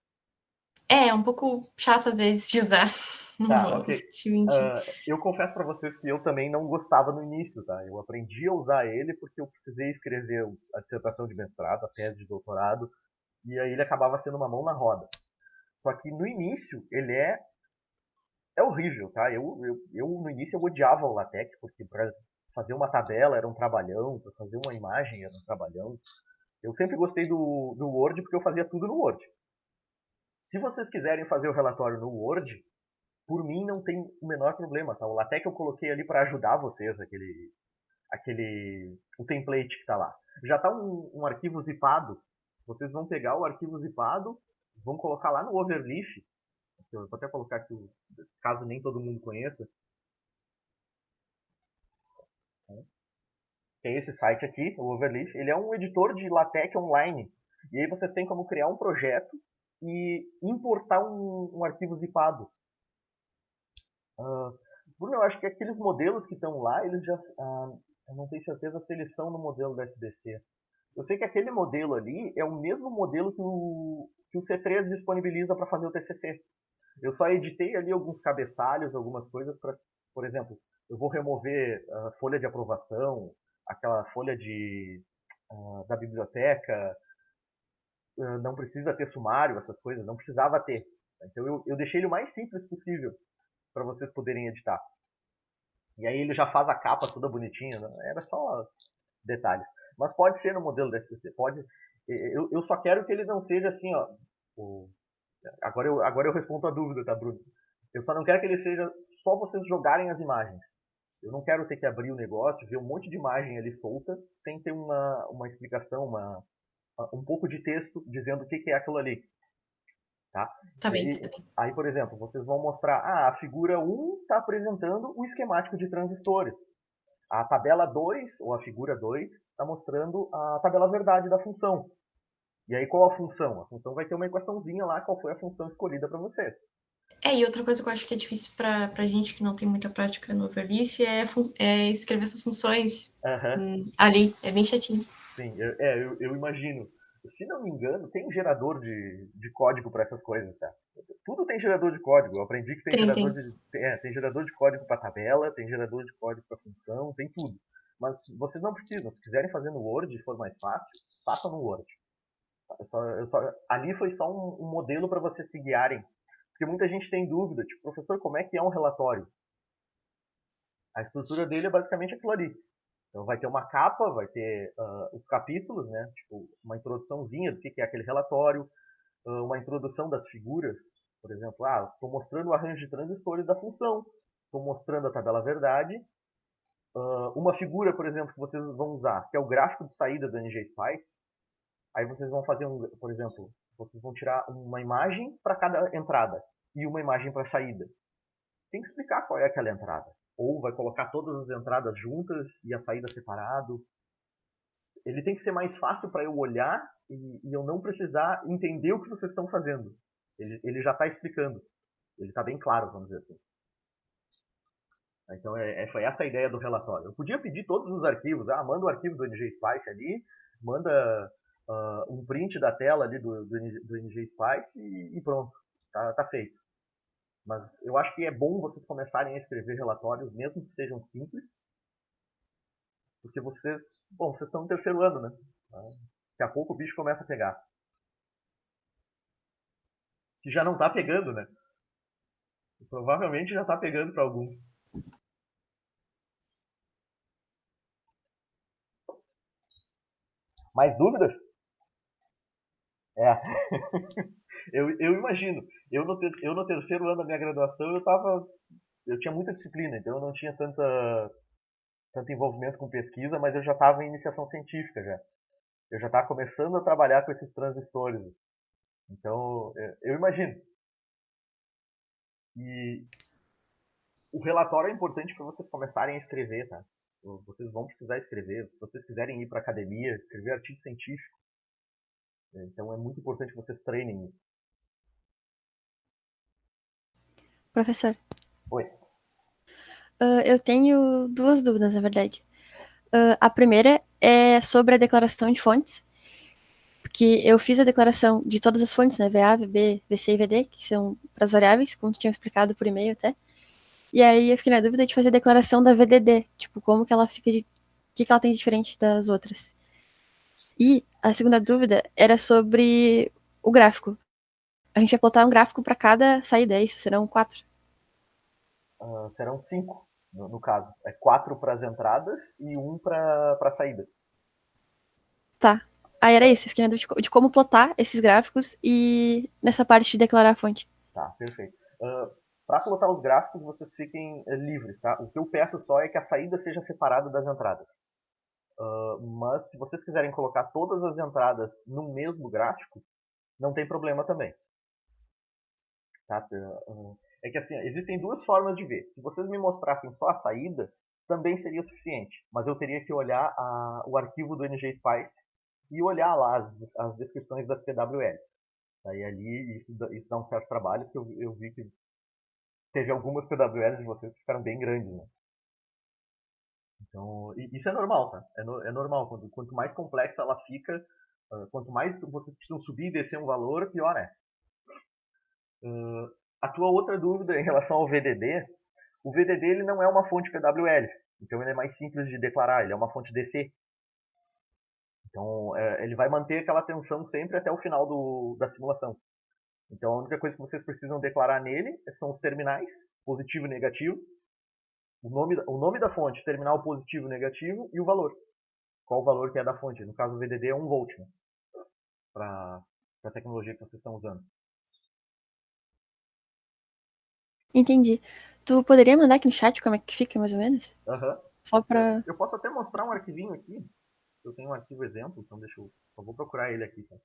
É um pouco chato às vezes de usar. Não Tá, vou ok. te mentir. Eu confesso para vocês que eu também não gostava no início, tá? Eu aprendi a usar ele porque eu precisei escrever a dissertação de mestrado, a tese de doutorado, e aí ele acabava sendo uma mão na roda. Só que no início ele é horrível, tá? Eu no início eu odiava o LaTeX porque para fazer uma tabela era um trabalhão, para fazer uma imagem era um trabalhão. Eu sempre gostei do Word porque eu fazia tudo no Word. Se vocês quiserem fazer o relatório no Word, por mim não tem o menor problema, tá? O LaTeX eu coloquei ali para ajudar vocês, o template que tá lá. Já tá um arquivo zipado, vocês vão pegar o arquivo zipado, vão colocar lá no Overleaf, eu vou até colocar aqui, caso nem todo mundo conheça, que é esse site aqui, o Overleaf, ele é um editor de LaTeX online, e aí vocês têm como criar um projeto e importar um arquivo zipado. Bruno, eu acho que aqueles modelos que estão lá, eles já... eu não tenho certeza se eles são no modelo da SDC. Eu sei que aquele modelo ali é o mesmo modelo que o C3 disponibiliza para fazer o TCC. Eu só editei ali alguns cabeçalhos, algumas coisas para, por exemplo, eu vou remover a folha de aprovação, aquela folha da biblioteca, não precisa ter sumário, essas coisas, não precisava ter. Então eu deixei ele o mais simples possível para vocês poderem editar. E aí ele já faz a capa toda bonitinha, né? Era só detalhes. Mas pode ser no modelo da SPC, pode. Eu só quero que ele não seja assim, ó. Agora eu respondo a dúvida, tá, Bruno? Eu só não quero que ele seja só vocês jogarem as imagens. Eu não quero ter que abrir o negócio, ver um monte de imagem ali solta, sem ter uma explicação, um pouco de texto dizendo o que é aquilo ali. Tá? Tá bem, tá bem. Aí, por exemplo, vocês vão mostrar, a figura 1 está apresentando o esquemático de transistores. A tabela 2, ou a figura 2, está mostrando a tabela verdade da função. E aí qual a função? A função vai ter uma equaçãozinha lá, qual foi a função escolhida para vocês. E outra coisa que eu acho que é difícil pra gente que não tem muita prática no Overleaf é escrever essas funções ali. É bem chatinho. Sim, eu imagino. Se não me engano, tem um gerador de código para essas coisas, tá? Tudo tem gerador de código. Eu aprendi que tem gerador de código para tabela, tem gerador de código para função, tem tudo. Mas vocês não precisam. Se quiserem fazer no Word e for mais fácil, façam no Word. Ali foi só um modelo para vocês se guiarem. Porque muita gente tem dúvida, tipo, professor, como é que é um relatório? A estrutura dele é basicamente aquilo ali. Então vai ter uma capa, vai ter os capítulos, né? Tipo, uma introduçãozinha do que é aquele relatório, uma introdução das figuras, por exemplo, estou mostrando o arranjo de transistores da função, estou mostrando a tabela verdade, uma figura, por exemplo, que vocês vão usar, que é o gráfico de saída do NGSpice, aí vocês vão fazer, por exemplo, vocês vão tirar uma imagem para cada entrada e uma imagem para saída. Tem que explicar qual é aquela entrada. Ou vai colocar todas as entradas juntas e a saída separado. Ele tem que ser mais fácil para eu olhar e eu não precisar entender o que vocês estão fazendo. Ele já está explicando. Ele está bem claro, vamos dizer assim. Então foi essa a ideia do relatório. Eu podia pedir todos os arquivos. Manda o arquivo do NGSpice ali, manda um print da tela ali do NGSpice e pronto. Tá feito. Mas eu acho que é bom vocês começarem a escrever relatórios, mesmo que sejam simples, porque vocês estão no terceiro ano, né? Daqui a pouco o bicho começa a pegar. Se já não tá pegando, né? Provavelmente já tá pegando para alguns. Mais dúvidas? Eu imagino. Eu no terceiro ano da minha graduação, eu tinha muita disciplina, então eu não tinha tanto envolvimento com pesquisa, mas eu já estava em iniciação científica já. Eu já estava começando a trabalhar com esses transistores. Então, eu imagino. E o relatório é importante para vocês começarem a escrever, tá? Vocês vão precisar escrever. Se vocês quiserem ir para academia, escrever artigo científico. Então é muito importante que vocês treinem isso. Professor. Oi. Eu tenho duas dúvidas, na verdade. A primeira é sobre a declaração de fontes, porque eu fiz a declaração de todas as fontes, né, VA, VB, VC e VD, que são para as variáveis, como tu tinha explicado por e-mail até. E aí eu fiquei na dúvida de fazer a declaração da VDD, tipo, como que ela fica o que ela tem de diferente das outras. E a segunda dúvida era sobre o gráfico. A gente vai plotar um gráfico para cada saída, é isso? Serão 4? Serão 5, no caso. É 4 para as entradas e 1 para a saída. Tá. Aí era isso, eu fiquei na dúvida de como plotar esses gráficos e nessa parte de declarar a fonte. Tá, perfeito. Para plotar os gráficos, vocês fiquem livres, tá? O que eu peço só é que a saída seja separada das entradas. Mas se vocês quiserem colocar todas as entradas no mesmo gráfico, não tem problema também. Tá? É que assim, existem duas formas de ver. Se vocês me mostrassem só a saída, também seria suficiente. Mas eu teria que olhar o arquivo do NGSpice e olhar lá as descrições das PWL. Aí ali isso dá um certo trabalho, porque eu vi que teve algumas PWLs de vocês que ficaram bem grandes, né? Então, isso é normal, tá? É normal. Quanto mais complexa ela fica, quanto mais vocês precisam subir e descer um valor, pior é. A tua outra dúvida em relação ao VDD, o VDD ele não é uma fonte PWL, então ele é mais simples de declarar, ele é uma fonte DC. Então ele vai manter aquela tensão sempre até o final da simulação. Então a única coisa que vocês precisam declarar nele são os terminais, positivo e negativo, o nome da fonte, terminal positivo e negativo, e o valor. Qual o valor que é da fonte? No caso o VDD é 1 volt, né? Para a tecnologia que vocês estão usando. Entendi. Tu poderia mandar aqui no chat como é que fica, mais ou menos? Uhum. Só pra... Eu posso até mostrar um arquivinho aqui. Eu tenho um arquivo exemplo, então eu vou procurar ele aqui. Tá?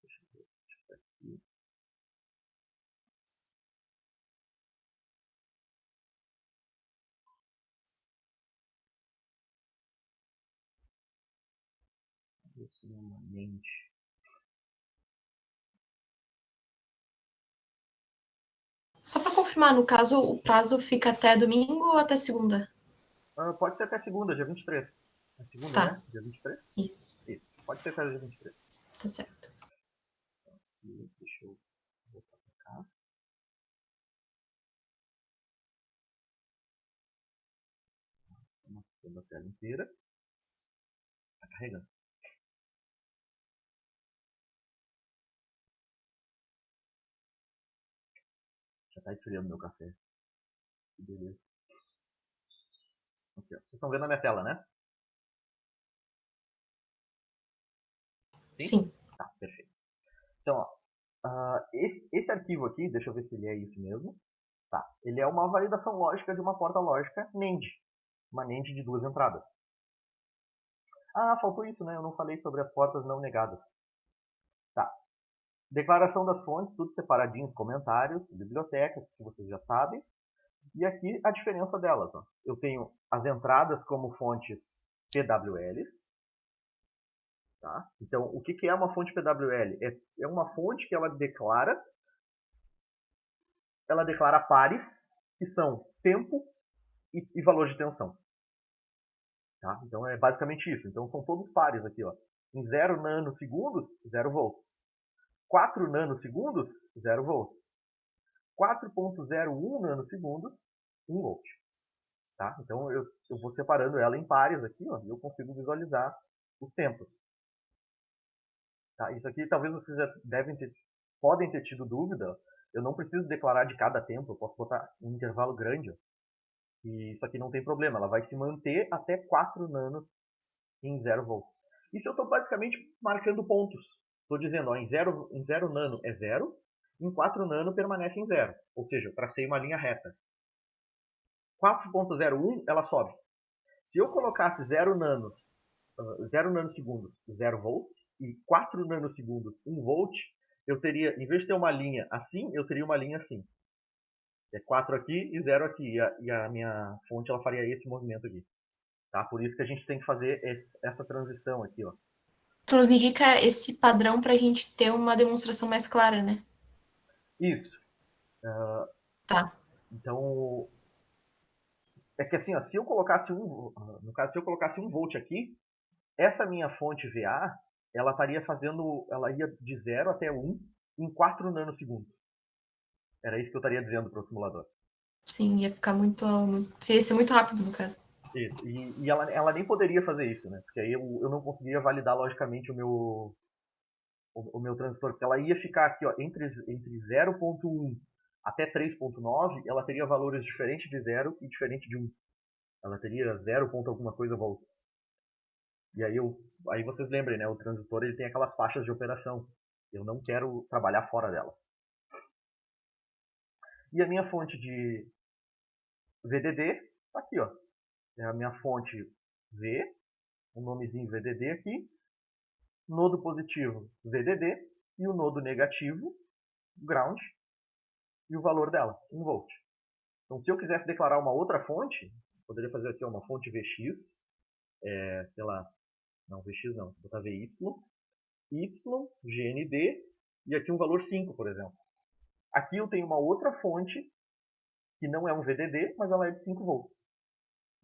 Deixa eu ver aqui. Só para confirmar, no caso, o prazo fica até domingo ou até segunda? Pode ser até segunda, dia 23. É segunda, Tá. né? Dia 23? Isso. Isso. Pode ser até dia 23. Tá certo. Deixa eu voltar pra cá. Mostrando a tela inteira. Tá carregando. Já tá esfriando meu café. Que beleza. Aqui, ó. Vocês estão vendo a minha tela, né? Sim. Tá, perfeito. Então, ó, esse arquivo aqui, deixa eu ver se ele é isso mesmo. Tá, ele é uma validação lógica de uma porta lógica NAND. Uma NAND de 2 entradas. Ah, faltou isso, né? Eu não falei sobre as portas não negadas. Tá. Declaração das fontes, tudo separadinho, comentários, bibliotecas, que vocês já sabem. E aqui a diferença delas. Ó. Eu tenho as entradas como fontes PWLs. Tá? Então, o que é uma fonte PWL? É uma fonte que ela declara pares, que são tempo e valor de tensão. Tá? Então, é basicamente isso. Então, são todos pares aqui. Ó. Em 0 nanosegundos, 0 volts. 4 nanosegundos, 0 volts. 4.01 nanosegundos, 1 volt. Tá? Então eu vou separando ela em pares aqui, ó, e eu consigo visualizar os tempos. Tá? Isso aqui talvez vocês já podem ter tido dúvida. Eu não preciso declarar de cada tempo, eu posso botar um intervalo grande. Ó, e isso aqui não tem problema, ela vai se manter até 4 nanos em 0 volts. Isso eu estou basicamente marcando pontos. Estou dizendo, ó, em 0 nano é 0, em 4 nano permanece em 0. Ou seja, eu tracei uma linha reta. 4.01 ela sobe. Se eu colocasse 0 nanosegundos, 0 volts, e 4 nanosegundos, 1 volt, eu teria, em vez de ter uma linha assim, eu teria uma linha assim. É 4 aqui e 0 aqui. E a minha fonte ela faria esse movimento aqui. Tá? Por isso que a gente tem que fazer essa transição aqui. Ó. Tu nos indica esse padrão para a gente ter uma demonstração mais clara, né? Isso. Tá. Então, é que assim, ó, se eu colocasse no caso, se eu colocasse 1 volt aqui, essa minha fonte VA, ela ia de 0 até 1 em 4 nanosegundos. Era isso que eu estaria dizendo para o simulador. Sim, ia ficar ia ser muito rápido, no caso. Isso, e ela nem poderia fazer isso, né? Porque aí eu não conseguiria validar logicamente o meu transistor, porque ela ia ficar aqui, ó, entre 0.1 até 3.9, ela teria valores diferentes de 0 e diferente de 1. Ela teria 0. alguma coisa volts. E aí vocês lembrem, né? O transistor ele tem aquelas faixas de operação. Eu não quero trabalhar fora delas. E a minha fonte de VDD está aqui, ó. É a minha fonte V, o nomezinho VDD aqui, nodo positivo VDD e o nodo negativo ground e o valor dela, 1 volt. Então, se eu quisesse declarar uma outra fonte, poderia fazer aqui uma fonte VX, sei lá, não VX não, vou botar VY, Y, GND e aqui um valor 5, por exemplo. Aqui eu tenho uma outra fonte que não é um VDD, mas ela é de 5 volts.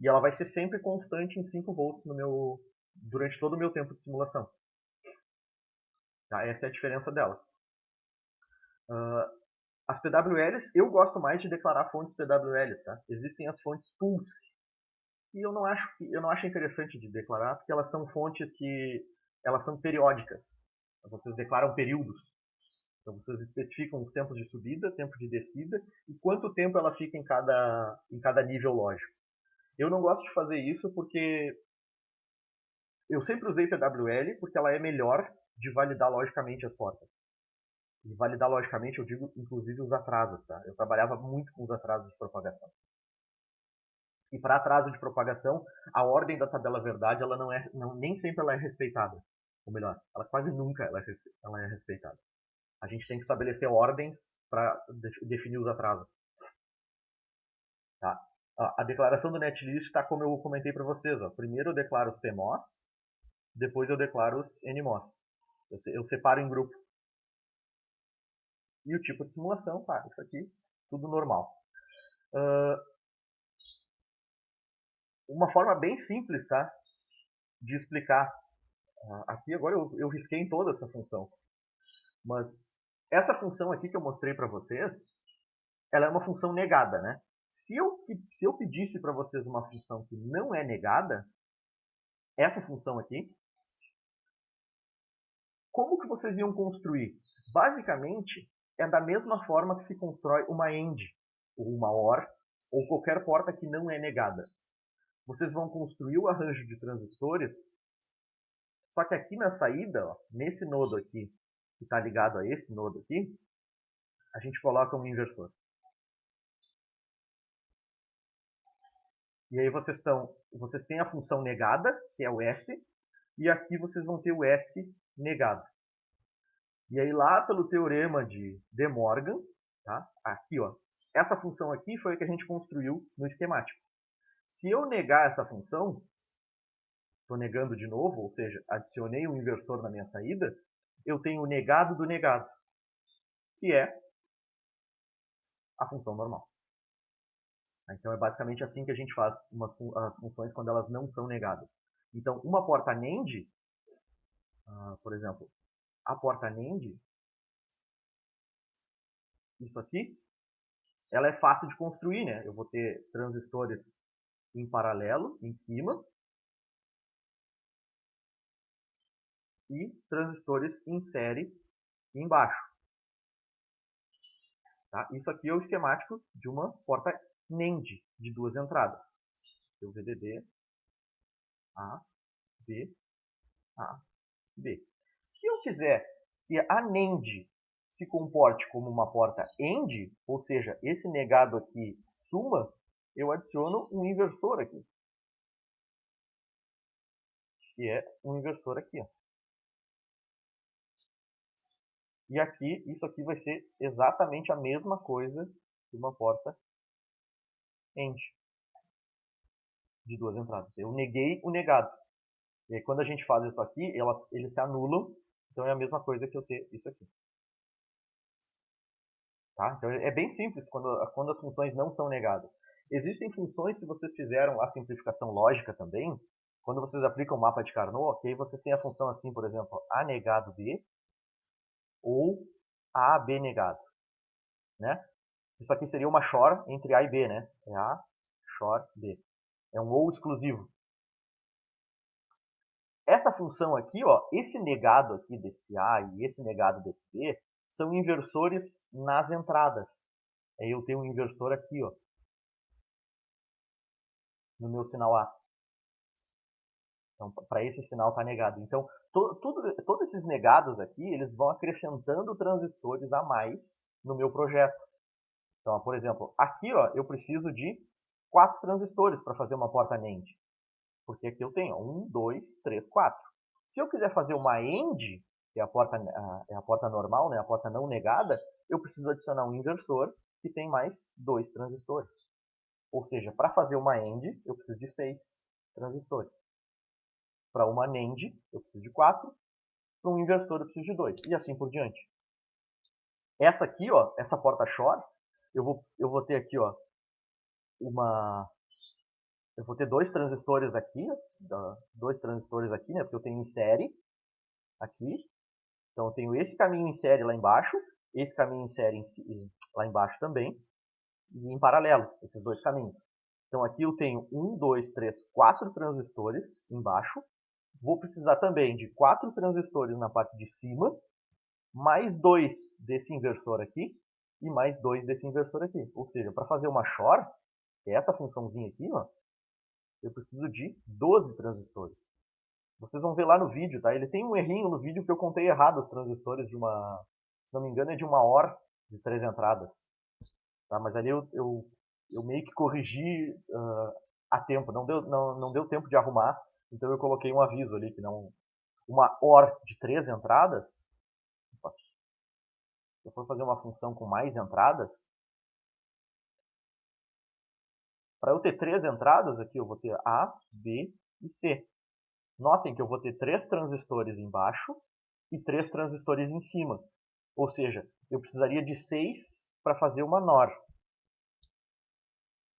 E ela vai ser sempre constante em 5 volts durante todo o meu tempo de simulação. Tá? Essa é a diferença delas. As PWLs, eu gosto mais de declarar fontes PWLs. Tá? Existem as fontes Pulse. E eu não acho interessante de declarar, porque elas são fontes que elas são periódicas. Vocês declaram períodos. Então vocês especificam os tempos de subida, tempo de descida e quanto tempo ela fica em cada nível lógico. Eu não gosto de fazer isso porque eu sempre usei PWL porque ela é melhor de validar logicamente as portas. E validar logicamente eu digo inclusive os atrasos. Tá? Eu trabalhava muito com os atrasos de propagação. E para atraso de propagação, a ordem da tabela verdade ela nem sempre ela é respeitada. Ou melhor, ela quase nunca ela é respeitada. A gente tem que estabelecer ordens para definir os atrasos. Tá? A declaração do netlist está como eu comentei para vocês. Ó. Primeiro eu declaro os PMOS, depois eu declaro os NMOS. Eu separo em grupo. E o tipo de simulação, tá, isso aqui, tudo normal. Uma forma bem simples, tá, de explicar. Aqui agora eu risquei em toda essa função. Mas essa função aqui que eu mostrei para vocês, ela é uma função negada, né? Se eu pedisse para vocês uma função que não é negada, essa função aqui, como que vocês iam construir? Basicamente, é da mesma forma que se constrói uma AND, ou uma OR, ou qualquer porta que não é negada. Vocês vão construir o arranjo de transistores, só que aqui na saída, ó, nesse nodo aqui, que está ligado a esse nodo aqui, a gente coloca um inversor. E aí vocês têm a função negada, que é o S, e aqui vocês vão ter o S negado. E aí lá pelo teorema de De Morgan, tá? Aqui, ó, essa função aqui foi a que a gente construiu no esquemático. Se eu negar essa função, estou negando de novo, ou seja, adicionei um inversor na minha saída, eu tenho o negado do negado, que é a função normal. Então é basicamente assim que a gente faz as funções quando elas não são negadas. Então uma porta NAND, por exemplo, a porta NAND, isso aqui, ela é fácil de construir, né? Eu vou ter transistores em paralelo em cima e transistores em série embaixo. Tá? Isso aqui é o esquemático de uma porta NAND de 2 entradas. O VDD, A, B, A, B. Se eu quiser que a NAND se comporte como uma porta AND, ou seja, esse negado aqui suma, eu adiciono um inversor aqui. Que é um inversor aqui. Ó. E aqui, isso aqui vai ser exatamente a mesma coisa que uma porta AND de 2 entradas. Eu neguei o negado. E aí, quando a gente faz isso aqui, eles se anulam. Então é a mesma coisa que eu ter isso aqui. Tá? Então é bem simples quando as funções não são negadas. Existem funções que vocês fizeram a simplificação lógica também. Quando vocês aplicam o mapa de Carnot, okay, vocês têm a função assim, por exemplo, A negado B ou AB negado. Né? Isso aqui seria uma XOR entre A e B. Né? É A, XOR, B. É um OU exclusivo. Essa função aqui, ó, esse negado aqui desse A e esse negado desse B, são inversores nas entradas. Aí eu tenho um inversor aqui, ó, no meu sinal A. Então, para esse sinal está negado. Então, todos esses negados aqui, eles vão acrescentando transistores a mais no meu projeto. Então, por exemplo, aqui ó, eu preciso de 4 transistores para fazer uma porta NAND. Porque aqui eu tenho 1, 2, 3, 4. Se eu quiser fazer uma AND, que é a porta normal, né, a porta não negada, eu preciso adicionar um inversor que tem mais 2 transistores. Ou seja, para fazer uma AND, eu preciso de 6 transistores. Para uma NAND, eu preciso de 4. Para um inversor, eu preciso de 2. E assim por diante. Essa aqui, ó, essa porta Shor, eu vou ter aqui, ó, eu vou ter 2 transistores aqui, né, porque eu tenho em série aqui. Então eu tenho esse caminho em série lá embaixo, esse caminho em série lá embaixo também, e em paralelo, esses 2 caminhos. Então aqui eu tenho 1, 2, 3, 4 transistores embaixo. Vou precisar também de 4 transistores na parte de cima, mais 2 desse inversor aqui, e mais 2 desse inversor aqui. Ou seja, para fazer uma Shor, que é essa funçãozinha aqui, ó, eu preciso de 12 transistores. Vocês vão ver lá no vídeo, tá? Ele tem um errinho no vídeo que eu contei errado os transistores de uma... Se não me engano é de uma OR de 3 entradas. Tá? Mas ali eu meio que corrigi a tempo. Não deu tempo de arrumar. Então eu coloquei um aviso ali que não... Uma OR de 3 entradas... Se eu for fazer uma função com mais entradas... Para eu ter 3 entradas aqui, eu vou ter A, B e C. Notem que eu vou ter 3 transistores embaixo e 3 transistores em cima. Ou seja, eu precisaria de 6 para fazer uma NOR.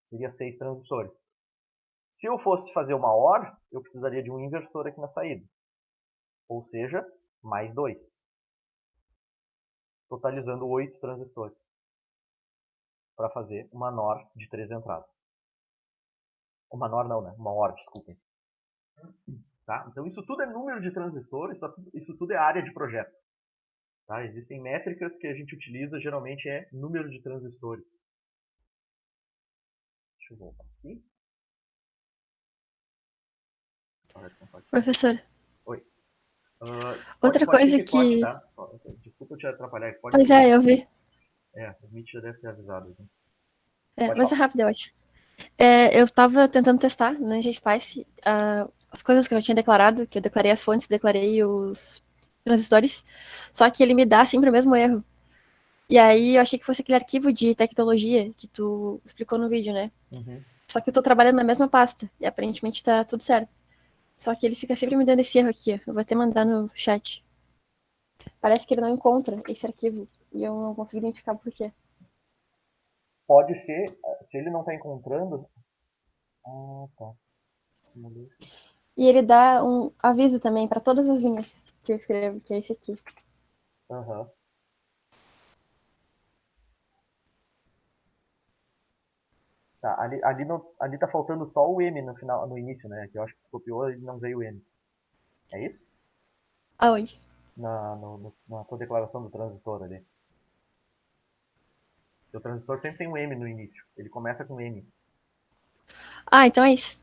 Seria 6 transistores. Se eu fosse fazer uma OR, eu precisaria de um inversor aqui na saída. Ou seja, mais 2. Totalizando 8 transistores. Para fazer uma NOR de 3 entradas. Uma NOR não, né? Uma OR, desculpem. Tá? Então isso tudo é número de transistores, isso tudo é área de projeto. Tá? Existem métricas que a gente utiliza, geralmente é número de transistores. Deixa eu voltar aqui. Professor. Oi. Outra coisa que... Tá? Desculpa eu te atrapalhar. Pois é, eu vi. O Mitch já deve ter avisado. Mas é rápido, eu acho. Eu estava tentando testar no NGSpice as coisas que eu tinha declarado, que eu declarei as fontes, declarei os transistores, só que ele me dá sempre o mesmo erro. E aí eu achei que fosse aquele arquivo de tecnologia que tu explicou no vídeo, né? Uhum. Só que eu tô trabalhando na mesma pasta, e aparentemente tá tudo certo. Só que ele fica sempre me dando esse erro aqui, ó. Eu vou até mandar no chat. Parece que ele não encontra esse arquivo, e eu não consigo identificar por quê. Pode ser, se ele não está encontrando... tá. E ele dá um aviso também para todas as linhas que eu escrevo, que é esse aqui. Aham. Tá, ali tá faltando só o M no final, no início, né? Que eu acho que copiou e não veio o M. É isso? Aonde? Na tua declaração do transistor ali. O transistor sempre tem um M no início. Ele começa com M. Então é isso.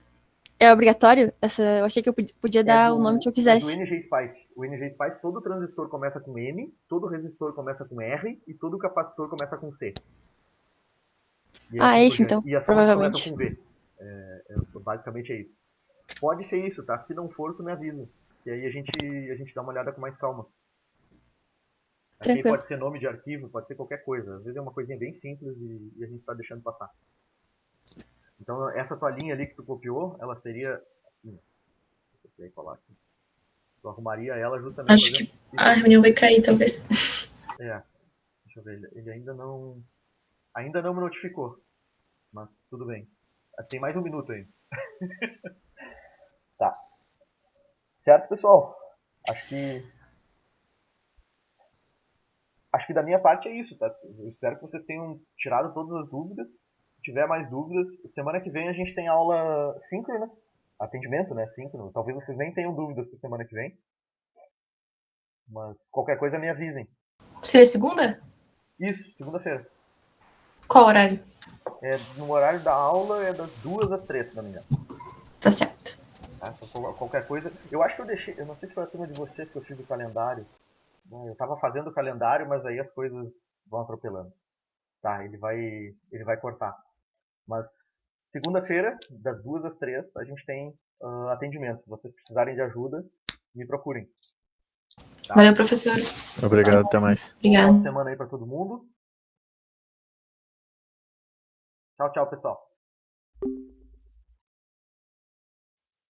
É obrigatório? Eu achei que eu podia dar o nome que eu quisesse. É do NGSpice. O NGSpice, todo transistor começa com M, todo resistor começa com R e todo capacitor começa com C. É isso então, e as fontes começam com V. Basicamente é isso. Pode ser isso, tá? Se não for, tu me avisa. E aí a gente dá uma olhada com mais calma. Aqui pode ser nome de arquivo, pode ser qualquer coisa. Às vezes é uma coisinha bem simples e a gente tá deixando passar. Então essa tua linha ali que tu copiou, ela seria assim. Deixa eu colar aqui. Tu arrumaria ela justamente... Acho que a reunião vai cair, talvez. Deixa eu ver. Ele ainda não me notificou. Mas tudo bem. Tem mais um minuto ainda. Tá. Certo, pessoal? Acho que da minha parte é isso, tá? Eu espero que vocês tenham tirado todas as dúvidas. Se tiver mais dúvidas, semana que vem a gente tem aula síncrona. Atendimento, né? Síncrono. Talvez vocês nem tenham dúvidas para semana que vem. Mas qualquer coisa me avisem. Seria segunda? Isso, segunda-feira. Qual horário? No horário da aula é das 2 às 3, se não me engano. Tá certo. Tá? Qualquer coisa. Eu acho que eu deixei. Eu não sei se foi a turma de vocês que eu fiz o calendário. Eu tava fazendo o calendário, mas aí as coisas vão atropelando. Tá, ele vai cortar. Mas segunda-feira, das 2 às 3, a gente tem atendimento. Se vocês precisarem de ajuda, me procurem. Tá? Valeu, professor. Obrigado, até mais. Bom final Obrigada. de semana aí pra todo mundo. Tchau, tchau, pessoal.